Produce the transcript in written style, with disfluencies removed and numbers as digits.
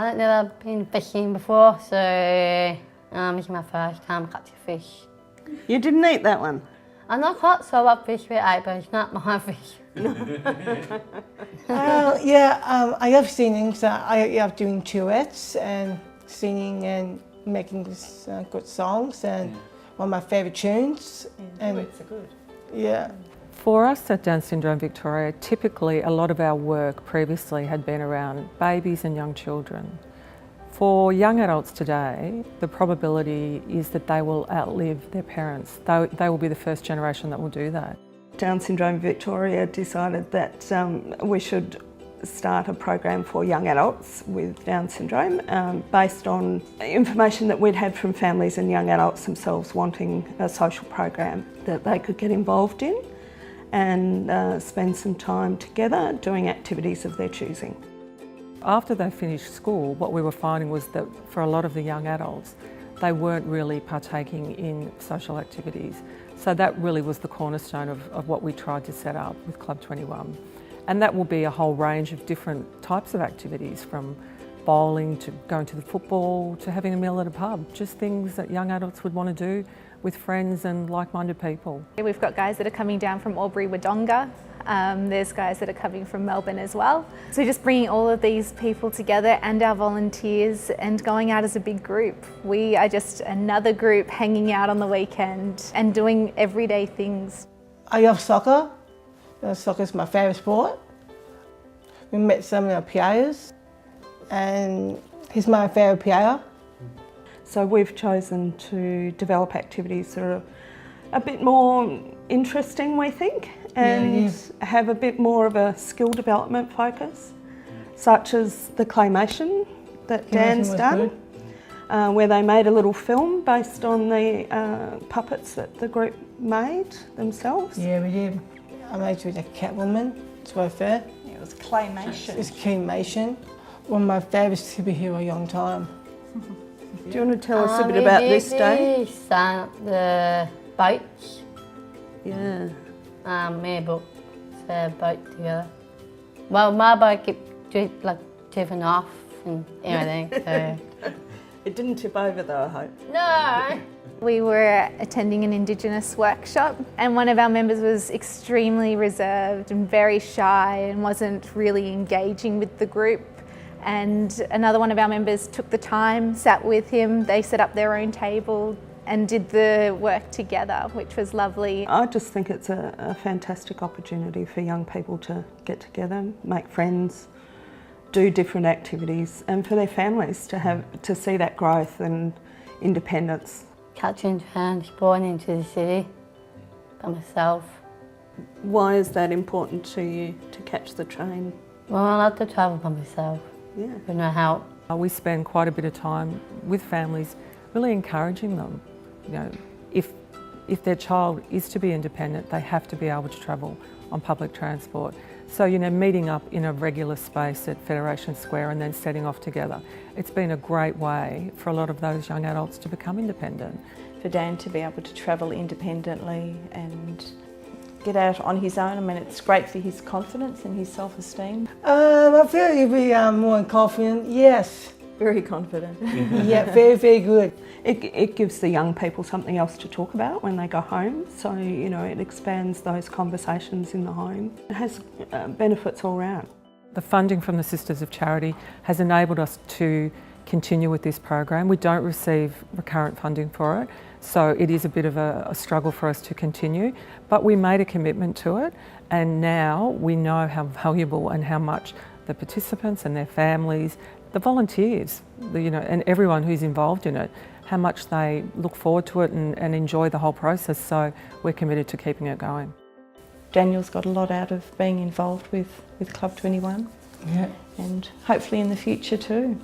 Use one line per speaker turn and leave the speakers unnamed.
I've never been fishing before, so this is my first time catching fish.
You didn't eat that one?
I'm not quite sure what fish we ate, but it's not my fish.
I love singing, so I love doing duets and singing and making good songs, and one of my favourite tunes. And
duets are good.
Yeah.
For us at Down Syndrome Victoria, typically a lot of our work previously had been around babies and young children. For young adults today, the probability is that they will outlive their parents. They will be the first generation that will do that.
Down Syndrome Victoria decided that we should start a program for young adults with Down syndrome based on information that we'd had from families and young adults themselves wanting a social program that they could get involved in and spend some time together doing activities of their choosing.
After they finished school, what we were finding was that for a lot of the young adults, they weren't really partaking in social activities. So that really was the cornerstone of what we tried to set up with Club 21. And that will be a whole range of different types of activities, from bowling to going to the football to having a meal at a pub, just things that young adults would want to do with friends and like-minded people.
We've got guys that are coming down from Albury-Wodonga. There's guys that are coming from Melbourne as well. So just bringing all of these people together and our volunteers and going out as a big group. We are just another group hanging out on the weekend and doing everyday things.
I love soccer. Soccer is my favourite sport. We met some of our players and he's my favourite player.
So we've chosen to develop activities that are a bit more interesting, we think, and have a bit more of a skill development focus, such as the claymation that Dan's done, where they made a little film based on the puppets that the group made themselves.
Yeah, we did. I made it with a Catwoman, it's very fair.
Yeah, it was claymation.
It's claymation. One of my favourite superhero young time.
Do you want to tell us a bit about this day?
The boats.
Yeah.
Me boat, the boat together. Well, my boat kept tipping off and everything, so.
It didn't tip over though, I hope.
No!
We were attending an Indigenous workshop and one of our members was extremely reserved and very shy and wasn't really engaging with the group. And another one of our members took the time, sat with him, they set up their own table and did the work together, which was lovely.
I just think it's a fantastic opportunity for young people to get together, make friends, do different activities, and for their families to see that growth and independence.
Catching trains, born into the city by myself.
Why is that important to you, to catch the train?
Well, I love to travel by myself.
Yeah.
With no help.
We spend quite a bit of time with families, really encouraging them. You know, if their child is to be independent, they have to be able to travel on public transport. So, you know, meeting up in a regular space at Federation Square and then setting off together. It's been a great way for a lot of those young adults to become independent.
For Dan to be able to travel independently and get out on his own, I mean, it's great for his confidence and his self-esteem.
I feel he'll be more confident, yes.
Very confident.
Yeah, very, very good.
It gives the young people something else to talk about when they go home, so you know it expands those conversations in the home. It has benefits all round.
The funding from the Sisters of Charity has enabled us to continue with this program. We don't receive recurrent funding for it, so it is a bit of a struggle for us to continue, but we made a commitment to it, and now we know how valuable and how much the participants and their families, the volunteers, and everyone who's involved in it, how much they look forward to it and enjoy the whole process, so we're committed to keeping it going.
Daniel's got a lot out of being involved with Club 21,
yeah,
and hopefully in the future too.